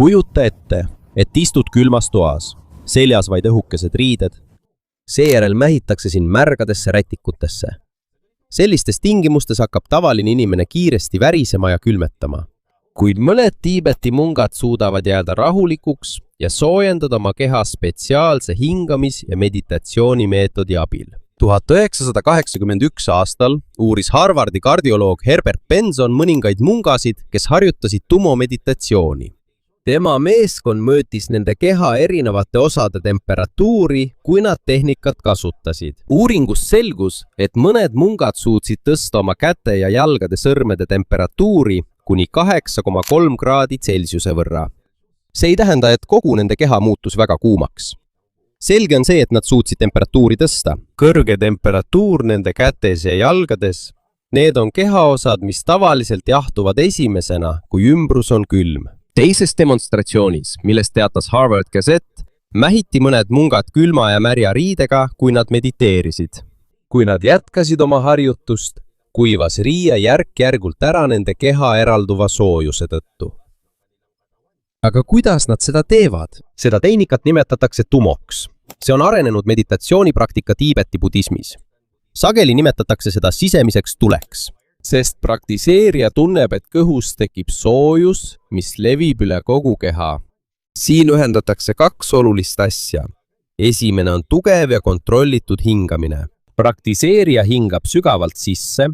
Kujuta ette, et istud külmas toas, seljas vaid õhukesed riided. Seejärel mähitakse sind märgadesse rätikutesse. Sellistes tingimustes hakkab tavaline inimene kiiresti värisema ja külmetama. Kuid mõned Tiibeti mungad suudavad jääda rahulikuks ja soojendada oma keha spetsiaalse hingamis- ja meditatsioonimeetodi abil. 1981 aastal uuris Harvardi kardioloog Herbert Benson mõningaid mungasid, kes harjutasid tumomeditatsiooni. Tema meeskond mõõtis nende keha erinevate osade temperatuuri, kui nad tehnikat kasutasid. Uuringust selgus, et mõned mungad suutsid tõsta oma käte ja jalgade sõrmede temperatuuri kuni 8,3 kraadi Celsiuse võrra. See ei tähenda, et kogu nende keha muutus väga kuumaks. Selge on see, et nad suutsid temperatuuri tõsta. Kõrge temperatuur nende kätes ja jalgades, need on kehaosad, mis tavaliselt jahtuvad esimesena, kui ümbrus on külm. Teises demonstratsioonis, millest teatas Harvard Gazette, mähiti mõned mungad külma ja märja riidega, kui nad mediteerisid. Kui nad jätkasid oma harjutust, kuivas riie järk-järgult ära nende keha eralduva soojuse tõttu. Aga kuidas nad seda teevad? Seda tehnikat nimetatakse tumoks. See on arenenud meditatsioonipraktika Tiibeti budismis. Sageli nimetatakse seda sisemiseks tuleks, sest praktiseerija tunneb, et kõhus tekib soojus, mis levib üle kogu keha. Siin ühendatakse kaks olulist asja. Esimene on tugev ja kontrollitud hingamine. Praktiseerija hingab sügavalt sisse,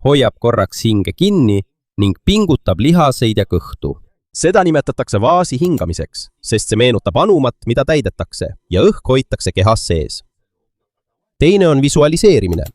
hoiab korraks hinge kinni ning pingutab lihaseid ja kõhtu. Seda nimetatakse vaasi hingamiseks, sest see meenutab anumat, mida täidetakse ja õhk hoitakse kehas sees. Teine on visualiseerimine.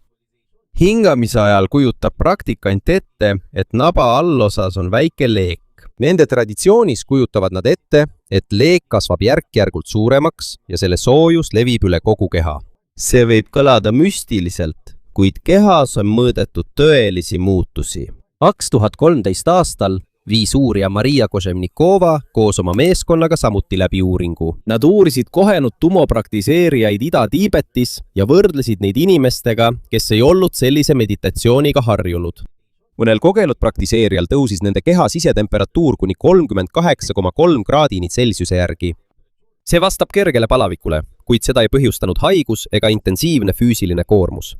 Hingamise ajal kujutab praktikant ette, et naba allosas on väike leek. Nende traditsioonis kujutavad nad ette, et leek kasvab järk-järgult suuremaks ja selle soojus levib üle kogu keha. See võib kõlada müstiliselt, kuid kehas on mõõdetud tõelisi muutusi. 2013 aastal viis uurija Maria Kožemnikova koos oma meeskonnaga samuti läbi uuringu. Nad uurisid kohenud tumopraktiseerijaid Ida-Tiibetis ja võrdlesid neid inimestega, kes ei olnud sellise meditatsiooniga harjunud. Mõnel kogenud praktiseerijal tõusis nende keha sisetemperatuur kuni 38,3 kraadini Celsiuse järgi. See vastab kergele palavikule, kuid seda ei põhjustanud haigus ega intensiivne füüsiline koormus.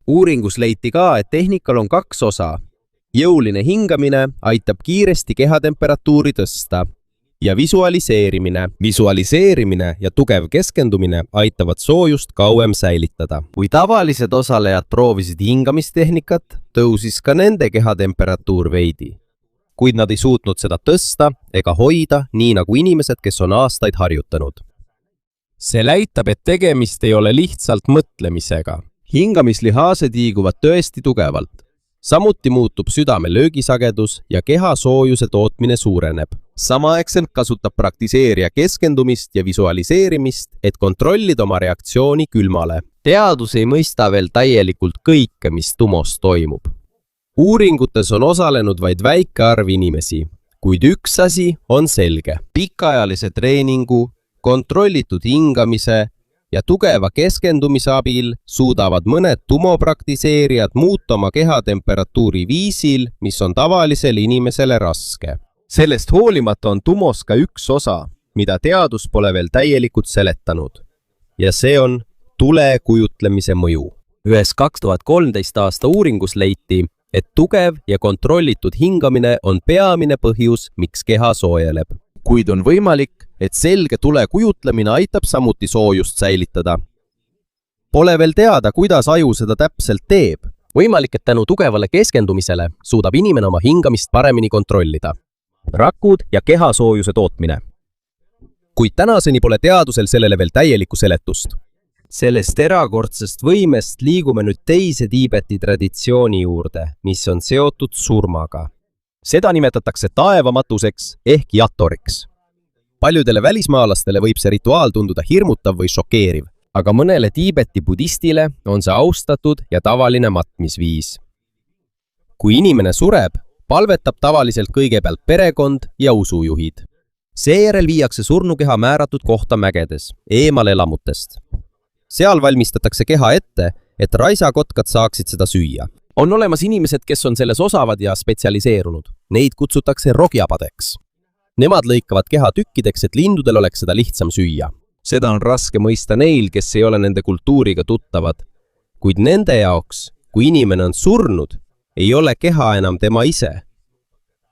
Uuringus leiti ka, et tehnikal on kaks osa. Jõuline hingamine aitab kiiresti kehatemperatuuri tõsta ja visualiseerimine ja tugev keskendumine aitavad soojust kauem säilitada. Kui tavalised osalejad proovisid hingamistehnikat, tõusis ka nende kehatemperatuur veidi. Kuid nad ei suutnud seda tõsta ega hoida, nii nagu inimesed, kes on aastaid harjutanud. See näitab, et tegemist ei ole lihtsalt mõtlemisega. Hingamislihased liiguvad tõesti tugevalt. Samuti muutub südame löögisagedus ja keha soojuse tootmine suureneb. Samaaegselt kasutab praktiseerija keskendumist ja visualiseerimist, et kontrollida oma reaktsiooni külmale. Teadus ei mõista veel täielikult kõike, mis tumos toimub. Uuringutes on osalenud vaid väike arv inimesi, kuid üks asi on selge. Pikaajalise treeningu, kontrollitud hingamise ja tugeva keskendumise abil suudavad mõned tumopraktiseerijad muuta oma kehatemperatuuri viisil, mis on tavalisele inimesele raske. Sellest hoolimata on tumos ka üks osa, mida teadus pole veel täielikult seletanud. Ja see on tule kujutlemise mõju. Ühes 2013 aasta uuringus leiti, et tugev ja kontrollitud hingamine on peamine põhjus, miks keha soojeleb. Kuid on võimalik, et selge tule kujutlemine aitab samuti soojust säilitada. Pole veel teada, kuidas aju seda täpselt teeb. Võimalik, et tänu tugevale keskendumisele suudab inimene oma hingamist paremini kontrollida. Rakud ja kehasoojuse tootmine. Kuid tänaseni pole teadusel sellele veel täielikku seletust. Sellest erakordsest võimest liigume nüüd teise Tiibeti traditsiooni juurde, mis on seotud surmaga. Seda nimetatakse taevamatuseks ehk jatoriks. Paljudele välismaalastele võib see rituaal tunduda hirmutav või šokeeriv, aga mõnele Tiibeti budistile on see austatud ja tavaline matmisviis. Kui inimene sureb, palvetab tavaliselt kõigepealt perekond ja usujuhid. Seejärel viiakse surnukeha määratud kohta mägedes, eemal elamutest. Seal valmistatakse keha ette, et raisakotkad saaksid seda süüa. On olemas inimesed, kes on selles osavad ja spetsialiseerunud. Neid kutsutakse rogjapadeks. Nemad lõikavad keha tükkideks, et lindudel oleks seda lihtsam süüa. Seda on raske mõista neil, kes ei ole nende kultuuriga tuttavad. Kuid nende jaoks, kui inimene on surnud, ei ole keha enam tema ise.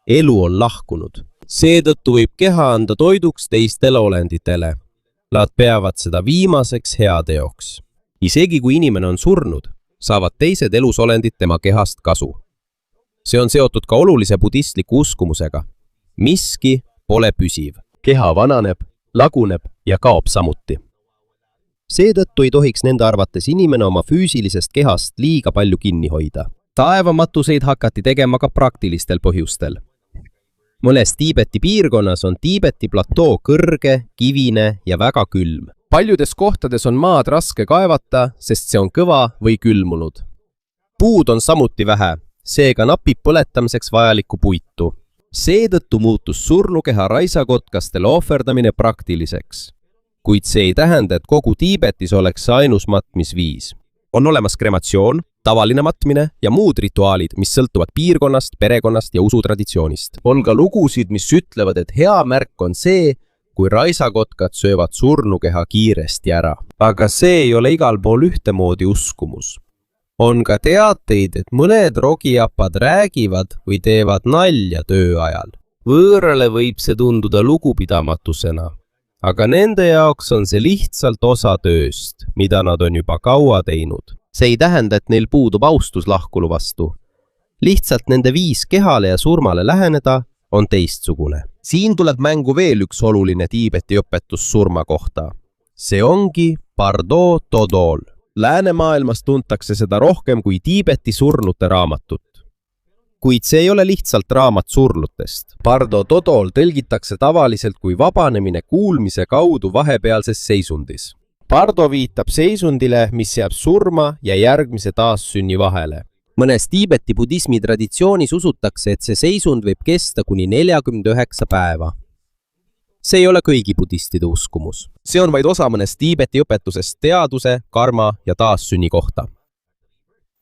Elu on lahkunud. Seetõttu võib keha anda toiduks teistele olenditele. Nad peavad seda viimaseks heateoks. Isegi kui inimene on surnud, saavad teised elusolendid tema kehast kasu. See on seotud ka olulise budistliku uskumusega. Miski pole püsiv. Keha vananeb, laguneb ja kaob samuti. Seetõttu ei tohiks nende arvates inimene oma füüsilisest kehast liiga palju kinni hoida. Taevamatuseid hakati tegema ka praktilistel põhjustel. Mõnes Tiibeti piirkonnas on Tiibeti platoo kõrge, kivine ja väga külm. Paljudes kohtades on maad raske kaevata, sest see on kõva või külmunud. Puud on samuti vähe, seega napib põletamiseks vajalikku puitu. Seetõttu muutus surnukeha raisakotkastele ohverdamine praktiliseks. Kuid see ei tähenda, et kogu Tiibetis oleks ainus matmisviis. On olemas krematsioon, tavaline matmine ja muud rituaalid, mis sõltuvad piirkonnast, perekonnast ja usutraditsioonist. On ka lugusid, mis ütlevad, et hea märk on see, kui raisakotkad söövad surnukeha kiiresti ära. Aga see ei ole igal pool ühtemoodi uskumus. On ka teateid, et mõned rogiapad räägivad või teevad nalja töö ajal. Võõrale võib see tunduda lugupidamatusena, aga nende jaoks on see lihtsalt osa tööst, mida nad on juba kaua teinud. See ei tähenda, et neil puudub austus lahkunu vastu. Lihtsalt nende viis kehale ja surmale läheneda on teistsugune. Siin tuleb mängu veel üks oluline Tiibeti õpetus surma kohta. See ongi Bardo Todol. Läänemaailmas tuntakse seda rohkem kui Tiibeti surnute raamatut. Kuid see ei ole lihtsalt raamat surnutest. Bardo Todol tõlgitakse tavaliselt kui vabanemine kuulmise kaudu vahepealses seisundis. Bardo viitab seisundile, mis jääb surma ja järgmise taassünni vahele. Mõnes Tiibeti budismi traditsioonis usutakse, et see seisund võib kesta kuni 49 päeva. See ei ole kõigi budistide uskumus. See on vaid osa mõnest Tiibeti õpetusest teaduse, karma ja taassünni kohta.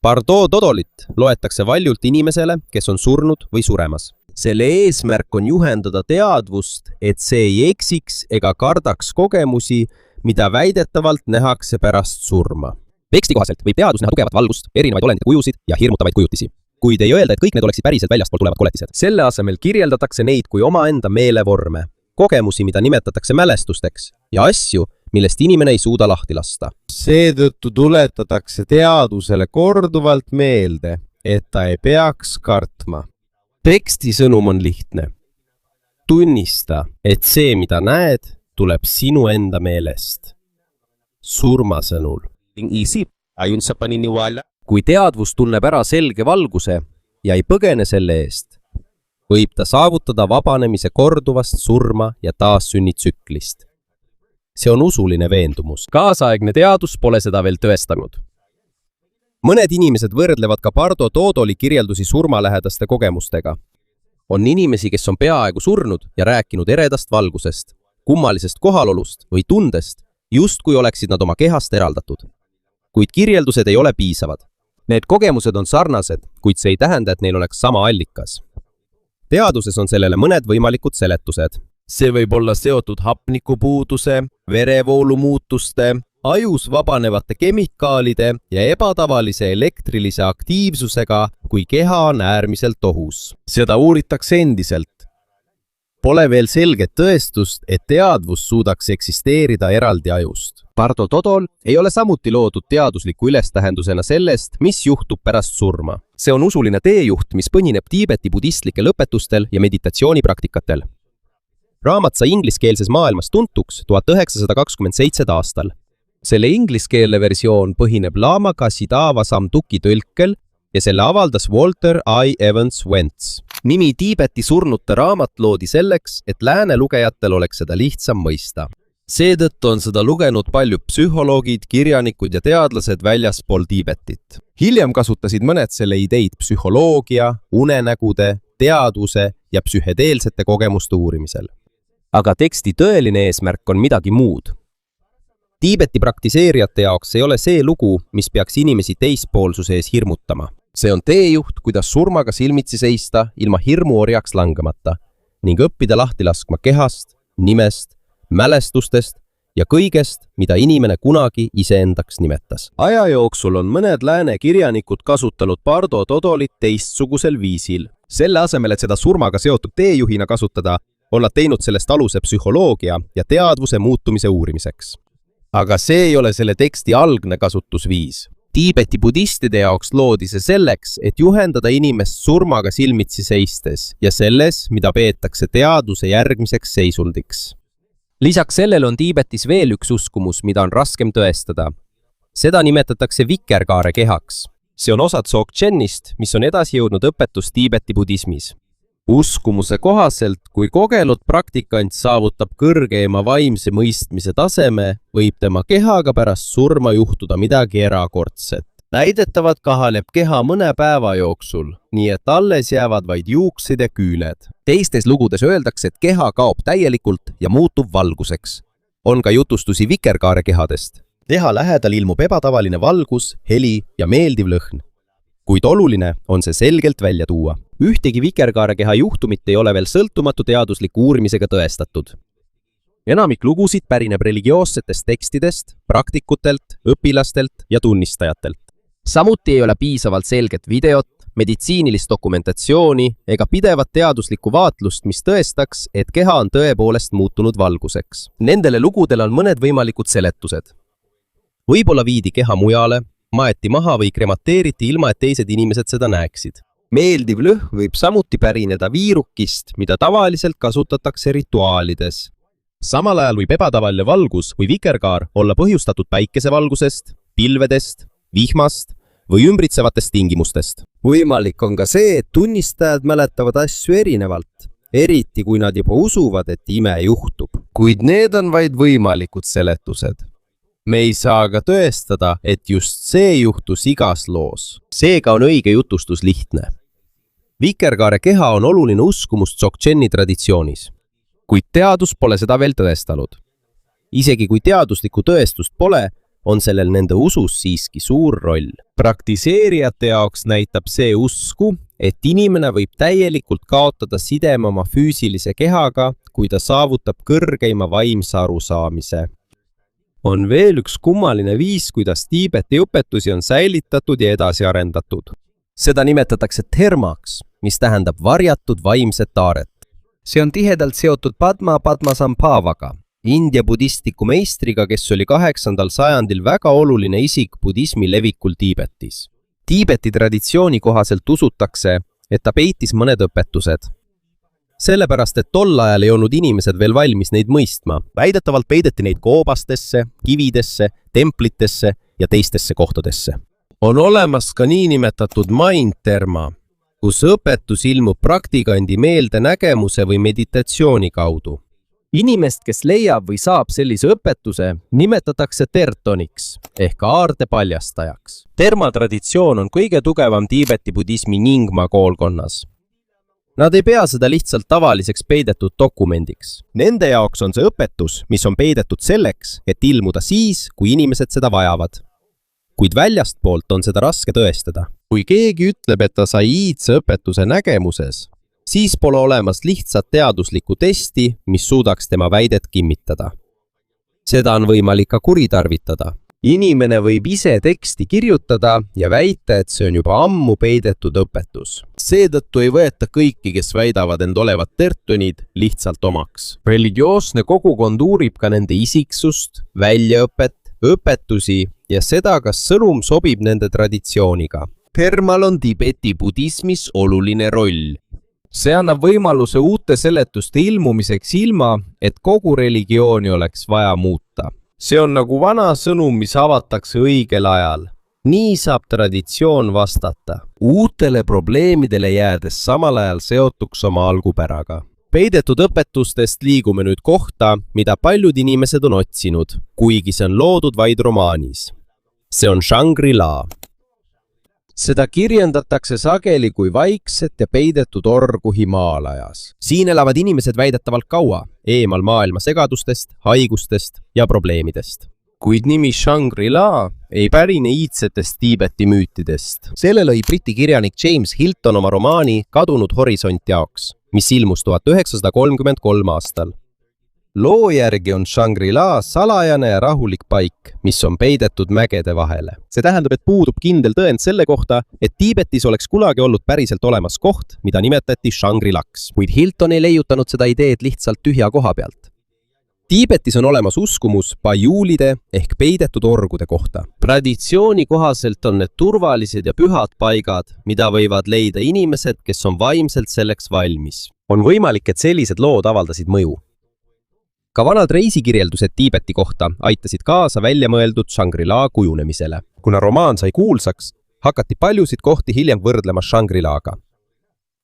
Bardo Todolit loetakse valjult inimesele, kes on surnud või suremas. Selle eesmärk on juhendada teadvust, et see ei eksiks ega kardaks kogemusi, mida väidetavalt nähakse pärast surma. Teksti kohaselt võib teadus näha tugevat valgust, erinevaid olendite kujusid ja hirmutavaid kujutisi. Kuid ei öelda, et kõik need oleksid päriselt väljastpoolt tulevad koletised. Selle asemel kirjeldatakse neid kui omaenda meelevorme, kogemusi, mida nimetatakse mälestusteks ja asju, millest inimene ei suuda lahti lasta. Seetõttu tuletatakse teadusele korduvalt meelde, et ta ei peaks kartma. Teksti sõnum on lihtne. Tunnista, et see, mida näed, tuleb sinu enda meelest. Surmasõnul. Kui teadvus tunneb ära selge valguse ja ei põgene selle eest, võib ta saavutada vabanemise korduvast surma ja taassünni tsüklist. See on usuline veendumus. Kaasaegne teadus pole seda veel tõestanud. Mõned inimesed võrdlevad ka Bardo Todoli kirjeldusi surmalähedaste kogemustega. On inimesi, kes on peaaegu surnud ja rääkinud eredast valgusest, kummalisest kohalolust või tundest, justkui oleksid nad oma kehast eraldatud. Kuid kirjeldused ei ole piisavad. Need kogemused on sarnased, kuid see ei tähenda, et neil oleks sama allikas. Teaduses on sellele mõned võimalikud seletused. See võib olla seotud hapnikupuuduse, verevoolu muutuste, ajus vabanevate kemikaalide ja ebatavalise elektrilise aktiivsusega, kui keha on äärmiselt ohus. Seda uuritakse endiselt. Pole veel selget tõestust, et teadvus suudaks eksisteerida eraldi ajust. Bardo Todol ei ole samuti loodud teadusliku ülestähendusena sellest, mis juhtub pärast surma. See on usuline teejuht, mis põhineb Tiibeti budistlikel õpetustel ja meditatsioonipraktikatel. Raamat sai ingliskeelses maailmas tuntuks 1927 aastal. Selle ingliskeelne versioon põhineb Lama Kasidava Samduki tõlkel ja selle avaldas Walter I. Evans Wentz. Nimi Tiibeti surnute raamat loodi selleks, et lääne lugejatel oleks seda lihtsam mõista. Seetõttu on seda lugenud paljud psühholoogid, kirjanikud ja teadlased väljaspool Tiibetit. Hiljem kasutasid mõned selle ideid psühholoogia, unenägude, teaduse ja psühhedeelsete kogemuste uurimisel. Aga teksti tõeline eesmärk on midagi muud. Tiibeti praktiseerijate jaoks ei ole see lugu, mis peaks inimesi teispoolsuse ees hirmutama. See on teejuht, kuidas surmaga silmitsi seista ilma hirmu orjaks langemata. ning õppida lahti laskma kehast, nimest, mälestustest ja kõigest, mida inimene kunagi iseendaks nimetas. Aja jooksul on mõned lääne kirjanikud kasutanud Bardo Todolit teistsugusel viisil. Selle asemel, et seda surmaga seotud teejuhina kasutada, on nad teinud sellest aluse psühholoogia ja teadvuse muutumise uurimiseks. Aga see ei ole selle teksti algne kasutusviis. Tiibeti budistide jaoks loodi see selleks, et juhendada inimest surmaga silmitsi seistes ja selles, mida peetakse teaduse järgmiseks seisundiks. Lisaks sellele on Tiibetis veel üks uskumus, mida on raskem tõestada. Seda nimetatakse vikerkaare kehaks. See on osa Dzogchenist, mis on edasi jõudnud õpetus Tiibeti budismis. Uskumuse kohaselt, kui kogenud praktikant saavutab kõrgeima vaimse mõistmise taseme, võib tema kehaga pärast surma juhtuda midagi erakordset. Väidetavalt kahaneb keha mõne päeva jooksul, nii et alles jäävad vaid juuksed ja küüled. Teistes lugudes öeldakse, et keha kaob täielikult ja muutub valguseks. On ka jutustusi vikerkaare kehadest. Keha lähedal ilmub ebatavaline valgus, heli ja meeldiv lõhn. Kuid oluline on see selgelt välja tuua. Ühtegi vikerkaare keha juhtumit ei ole veel sõltumatu teadusliku uurimisega tõestatud. Enamik lugusid pärineb religioossetest tekstidest, praktikutelt, õpilastelt ja tunnistajatelt. Samuti ei ole piisavalt selget videot, meditsiinilist dokumentatsiooni ega pidevat teaduslikku vaatlust, mis tõestaks, et keha on tõepoolest muutunud valguseks. Nendele lugudele on mõned võimalikud seletused. Võib-olla viidi keha mujale, maeti maha või kremateeriti ilma, et teised inimesed seda näeksid. Meeldiv lõhn võib samuti pärineda viirukist, mida tavaliselt kasutatakse rituaalides. Samal ajal võib ebatavaline valgus või vikerkaar olla põhjustatud päikesevalgusest, pilvedest, vihmast või ümbritsevatest tingimustest. Võimalik on ka see, et tunnistajad mäletavad asju erinevalt, eriti kui nad juba usuvad, et ime juhtub. Kuid need on vaid võimalikud seletused. Me ei saa ka tõestada, et just see juhtus igas loos. Seega on õige jutustus lihtne. Vikerkaare keha on oluline uskumus Dzogcheni traditsioonis, kuid teadus pole seda veel tõestanud. Isegi kui teaduslikku tõestust pole, on sellel nende usus siiski suur roll. Praktiseerijate jaoks näitab see usku, et inimene võib täielikult kaotada sideme oma füüsilise kehaga, kui ta saavutab kõrgeima vaimse arusaamise. On veel üks kummaline viis, kuidas Tiibeti õpetusi on säilitatud ja edasi arendatud. Seda nimetatakse termaks, mis tähendab varjatud vaimset aaret. See on tihedalt seotud Padmasambhavaga, India budistliku meistriga, kes oli 8. sajandil väga oluline isik budismi levikul Tiibetis. Tiibeti traditsiooni kohaselt usutakse, et ta peitis mõned õpetused. Sellepärast, et tol ajal ei olnud inimesed veel valmis neid mõistma. Väidetavalt peideti neid koobastesse, kividesse, templitesse ja teistesse kohtadesse. On olemas ka niinimetatud mind-terma, kus õpetus ilmub praktikandi meeldenägemuse või meditatsiooni kaudu. Inimest, kes leiab või saab sellise õpetuse, nimetatakse tertoniks ehk aarde paljastajaks. Termatraditsioon on kõige tugevam Tiibeti budismi Nyingma koolkonnas. Nad ei pea seda lihtsalt tavaliseks peidetud dokumendiks. Nende jaoks on see õpetus, mis on peidetud selleks, et ilmuda siis, kui inimesed seda vajavad. Kuid väljastpoolt on seda raske tõestada. Kui keegi ütleb, et ta sai iidse õpetuse nägemuses, siis pole olemas lihtsat teaduslikku testi, mis suudaks tema väidet kinnitada. Seda on võimalik ka kuritarvitada. Inimene võib ise teksti kirjutada ja väita, et see on juba ammu peidetud õpetus. Seetõttu ei võeta kõiki, kes väidavad end olevat tertonid, lihtsalt omaks. Religioosne kogukond uurib ka nende isiksust, väljaõpet, õpetusi ja seda, kas sõnum sobib nende traditsiooniga. Termal on Tiibeti budismis oluline roll. See annab võimaluse uute seletuste ilmumiseks ilma, et kogu religiooni oleks vaja muuta. See on nagu vana sõnum, mis avatakse õigel ajal. Nii saab traditsioon vastata, uutele probleemidele jäädes samal ajal seotuks oma algupäraga. Peidetud õpetustest liigume nüüd kohta, mida paljud inimesed on otsinud, kuigi see on loodud vaid romaanis. See on Shangri-La. Seda kirjendatakse sageli kui vaikset ja peidetud orgu Himaalajas. Siin elavad inimesed väidetavalt kaua, eemal maailma segadustest, haigustest ja probleemidest. Kuid nimi Shangri-La ei pärine iidsetest Tiibeti müütidest. Selle lõi Briti kirjanik James Hilton oma romaani Kadunud horisont jaoks. mis ilmus 1933 aastal. Loo järgi on Shangri-La salajane ja rahulik paik, mis on peidetud mägede vahele. See tähendab, et puudub kindel tõend selle kohta, et Tiibetis oleks kunagi olnud päriselt olemas koht, mida nimetati Shangri-Laks, kuid Hilton ei leiutanud seda ideed lihtsalt tühja koha pealt. Tiibetis on olemas uskumus pajuulide ehk peidetud orgude kohta. Traditsiooni kohaselt on need turvalised ja pühad paigad, mida võivad leida inimesed, kes on vaimselt selleks valmis. On võimalik, et sellised lood avaldasid mõju. Ka vanad reisikirjeldused Tiibeti kohta aitasid kaasa väljamõeldud Shangri-La kujunemisele. Kuna romaan sai kuulsaks, hakati paljusid kohti hiljem võrdlema Shangri-Laga.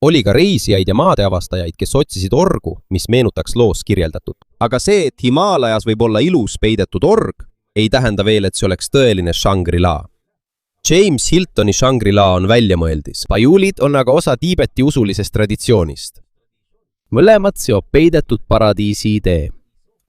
Oli ka reisijaid ja maadeavastajaid, kes otsisid orgu, mis meenutaks loos kirjeldatud. Aga see, et Himaalajas võib olla ilus peidetud org, ei tähenda veel, et see oleks tõeline Shangri-La. James Hiltoni Shangri-La on väljamõeldis. Pajuulid on aga osa Tiibeti usulisest traditsioonist. Mõlemad seob peidetud paradiisi idee,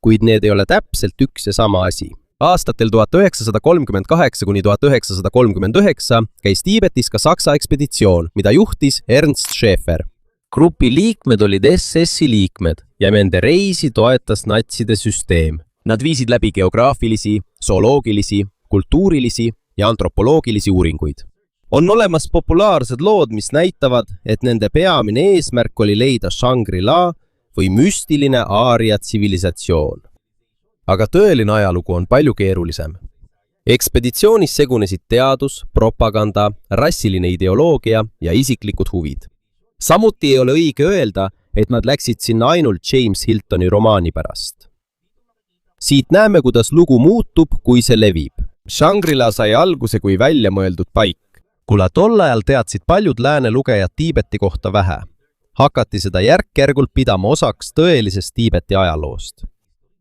kuid need ei ole täpselt üks ja sama asi. Aastatel 1938 kuni 1939 käis Tiibetis ka Saksa ekspeditsioon, mida juhtis Ernst Schäfer. Grupi liikmed olid SS-i liikmed ja nende reisi toetas natside süsteem. Nad viisid läbi geograafilisi, zooloogilisi, kultuurilisi ja antropoloogilisi uuringuid. On olemas populaarsed lood, mis näitavad, et nende peamine eesmärk oli leida Shangri-La või müstiline Aaria tsivilisatsioon. Aga tõeline ajalugu on palju keerulisem. Ekspeditsioonis segunesid teadus, propaganda, rassiline ideoloogia ja isiklikud huvid. Samuti ei ole õige öelda, et nad läksid sinna ainult James Hiltoni romaani pärast. Siit näeme, kuidas lugu muutub, kui see levib. Shangri-La sai alguse kui väljamõeldud paik. Kuna tol ajal teadsid paljud lääne lugejad Tiibeti kohta vähe, hakati seda järk-järgult pidama osaks tõelisest Tiibeti ajaloost.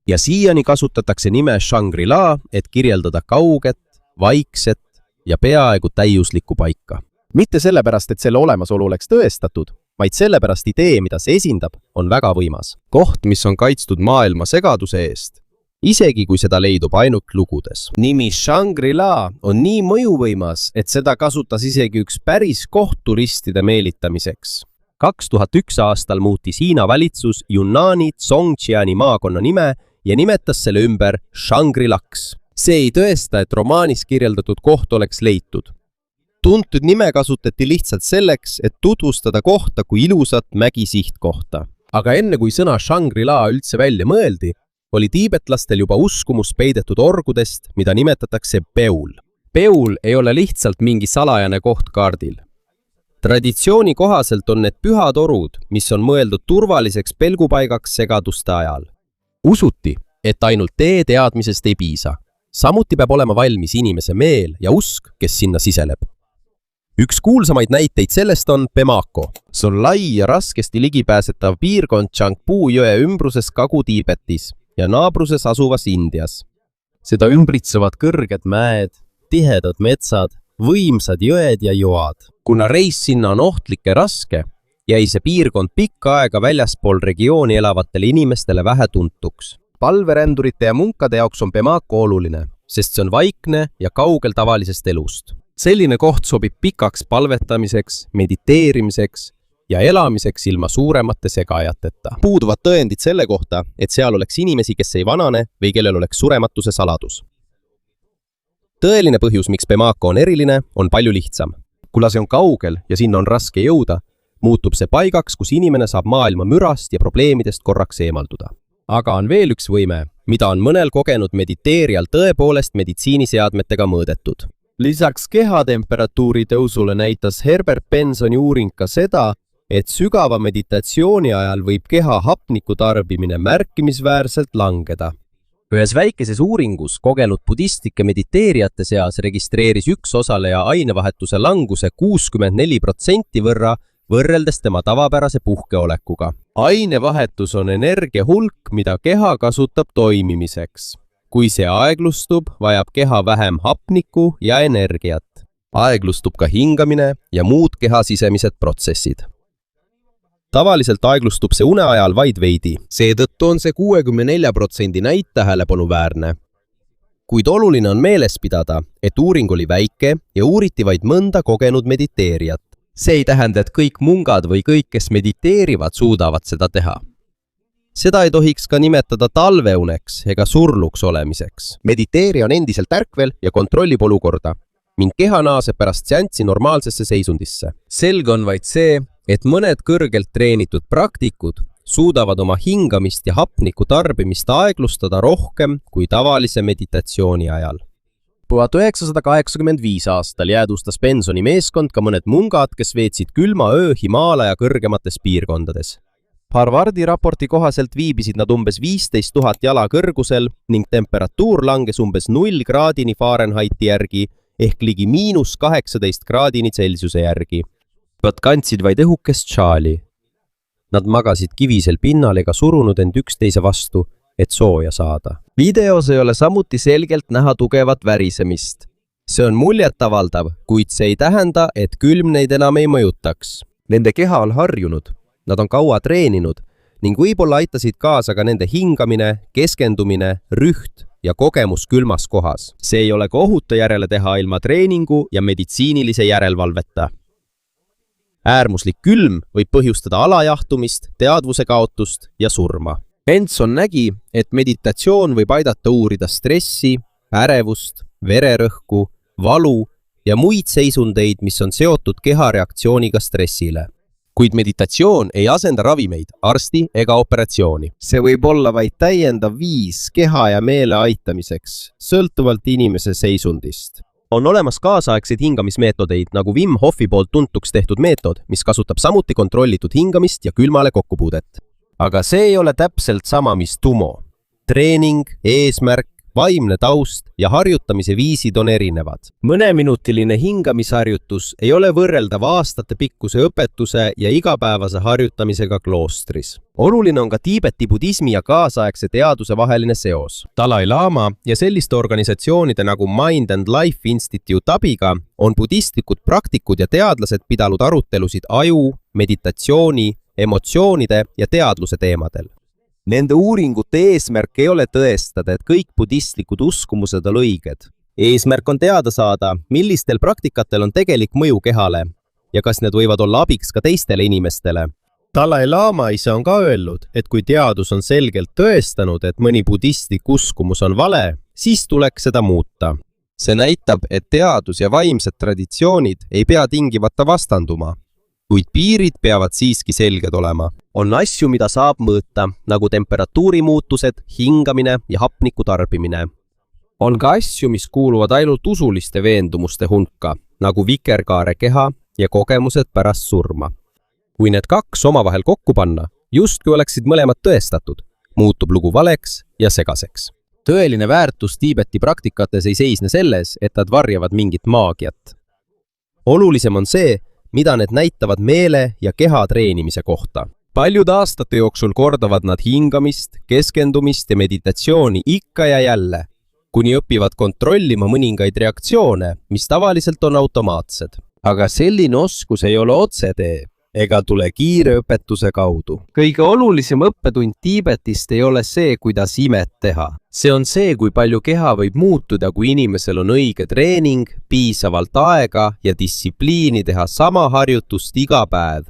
Ja siiani kasutatakse nime Shangri-La, et kirjeldada kauget, vaikset ja peaaegu täiuslikku paika. Mitte sellepärast, et selle olemasolu oleks tõestatud, vaid sellepärast idee, mida see esindab, on väga võimas. Koht, mis on kaitstud maailma segaduse eest, isegi kui seda leidub ainult lugudes. Nimi Shangri-La on nii mõjuvõimas, et seda kasutas isegi üks päris koht turistide meelitamiseks. 2001 aastal muutis Hiina valitsus Yunnani Zhongjiani maakonna nime ja nimetas selle ümber Shangri-Laks. See ei tõesta, et romaanis kirjeldatud koht oleks leitud. Tuntud nime kasutati lihtsalt selleks, et tutvustada kohta kui ilusat mägisihtkohta. Aga enne kui sõna Shangri-La üldse välja mõeldi, oli tiibetlastel juba uskumus peidetud orgudest, mida nimetatakse Beul. Beul ei ole lihtsalt mingi salajane koht kaardil. Traditsiooni kohaselt on need pühad orud, mis on mõeldud turvaliseks pelgupaigaks segaduste ajal. Usuti, et ainult teadmisest ei piisa. Samuti peab olema valmis inimese meel ja usk, kes sinna siseneb. Üks kuulsamaid näiteid sellest on Bamako. See on lai ja raskesti ligipääsetav piirkond Changpu jõe ümbruses Kagu-Tiibetis ja naabruses asuvas Indias. Seda ümbritsevad kõrged mäed, tihedad metsad, võimsad jõed ja joad. Kuna reis sinna on ohtlik ja raske, jäi see piirkond pikka aega väljaspool regiooni elavatele inimestele vähe tuntuks. Palverändurite ja munkade jaoks on Bamako oluline, sest see on vaikne ja kaugel tavalisest elust. Selline koht sobib pikaks palvetamiseks, mediteerimiseks ja elamiseks ilma suuremate segajateta. Puuduvad tõendid selle kohta, et seal oleks inimesi, kes ei vanane või kellel oleks surematuse saladus. Tõeline põhjus, miks Bamako on eriline, on palju lihtsam. Kuna see on kaugel ja sinna on raske jõuda, muutub see paigaks, kus inimene saab maailma mürast ja probleemidest korraks eemalduda. Aga on veel üks võime, mida on mõnel kogenud mediteerijal tõepoolest meditsiiniseadmetega mõõdetud. Lisaks kehatemperatuuri tõusule näitas Herbert Bensoni uuring ka seda, et sügava meditatsiooni ajal võib keha hapniku tarbimine märkimisväärselt langeda. Ühes väikeses uuringus kogenud budistlike mediteerijate seas registreeris üks osaleja ainevahetuse languse 64% võrra võrreldes tema tavapärase puhkeolekuga. Ainevahetus on energia hulk, mida keha kasutab toimimiseks. Kui see aeglustub, vajab keha vähem hapnikku ja energiat. Aeglustub ka hingamine ja muud keha sisemised protsessid. Tavaliselt aeglustub see une ajal vaid veidi, seetõttu on see 64% näit tähelepanuväärne. Kuid oluline on meeles pidada, et uuring oli väike ja uuriti vaid mõnda kogenud mediteerijat. See ei tähenda, et kõik mungad või kõik, kes mediteerivad, suudavad seda teha. Seda ei tohiks ka nimetada talveuneks ega surnuks olemiseks. Mediteerija on endiselt ärkvel ja kontrollib olukorda ning keha naaseb pärast seanssi normaalsesse seisundisse. Selge on vaid see, et mõned kõrgelt treenitud praktikud suudavad oma hingamist ja hapniku tarbimist aeglustada rohkem kui tavalise meditatsiooni ajal. 1985 aastal jäädvustas Bensoni meeskond ka mõned mungad, kes veetsid külma öö Himaalaja kõrgemates piirkondades. Harvardi raporti kohaselt viibisid nad umbes 15 000 jala kõrgusel ning temperatuur langes umbes 0 kraadini Fahrenheiti järgi ehk ligi -18 kraadini Celsiuse järgi. Nad kandsid vaid õhukest šaali. Nad magasid kivisel pinnal ega surunud end üksteise vastu, et sooja saada. Videos ei ole samuti selgelt näha tugevat värisemist. See on muljetavaldav, kuid see ei tähenda, et külm neid enam ei mõjutaks. Nende keha on harjunud. Nad on kaua treeninud ning võib-olla aitasid kaasa ka nende hingamine, keskendumine, rüht ja kogemus külmas kohas. See ei ole ka ohutu järele teha ilma treeningu ja meditsiinilise järelevalveta. Äärmuslik külm võib põhjustada alajahtumist, teadvuse kaotust ja surma. Benson nägi, et meditatsioon võib aidata uurida stressi, ärevust, vererõhku, valu ja muid seisundeid, mis on seotud kehareaktsiooniga stressile. Kuid meditatsioon ei asenda ravimeid, arsti ega operatsiooni. See võib olla vaid täiendav viis keha ja meele aitamiseks, sõltuvalt inimese seisundist. On olemas kaasaegseid hingamismeetodeid nagu Wim Hofi poolt tuntuks tehtud meetod, mis kasutab samuti kontrollitud hingamist ja külmale kokkupuudet. Aga see ei ole täpselt sama, mis tumo. Treening, eesmärk, vaimne taust ja harjutamise viisid on erinevad. Mõneminutiline hingamisharjutus ei ole võrreldav aastatepikkuse õpetuse ja igapäevase harjutamisega kloostris. Oluline on ka Tiibeti budismi ja kaasaegse teaduse vaheline seos. Dalai Lama ja selliste organisatsioonide nagu Mind and Life Institute abiga on budistlikud praktikud ja teadlased pidanud arutelusid aju, meditatsiooni, emotsioonide ja teadluse teemadel. Nende uuringute eesmärk ei ole tõestada, et kõik budistlikud uskumused on õiged. Eesmärk on teada saada, millistel praktikatel on tegelik mõju kehale ja kas need võivad olla abiks ka teistele inimestele. Dalai Lama ise on ka öelnud, et kui teadus on selgelt tõestanud, et mõni budistlik uskumus on vale, siis tuleks seda muuta. See näitab, et teadus ja vaimsed traditsioonid ei pea tingimata vastanduma. Kuid piirid peavad siiski selged olema. On asju, mida saab mõõta, nagu temperatuuri muutused, hingamine ja hapniku tarbimine. On ka asju, mis kuuluvad ainult usuliste veendumuste hulka, nagu vikerkaare keha ja kogemused pärast surma. Kui need kaks omavahel kokku panna, justkui oleksid mõlemad tõestatud, muutub lugu valeks ja segaseks. Tõeline väärtus Tiibeti praktikates ei seisne selles, et nad varjavad mingit maagiat. Olulisem on see, mida need näitavad meele ja keha treenimise kohta. Paljud aastate jooksul kordavad nad hingamist, keskendumist ja meditatsiooni ikka ja jälle, kuni õpivad kontrollima mõningaid reaktsioone, mis tavaliselt on automaatsed. Aga selline oskus ei ole otsetee ega tule kiire õpetuse kaudu. Kõige olulisem õppetund Tiibetist ei ole see, kuidas imet teha. See on see, kui palju keha võib muutuda, kui inimesel on õige treening, piisavalt aega ja distsipliini teha sama harjutust iga päev.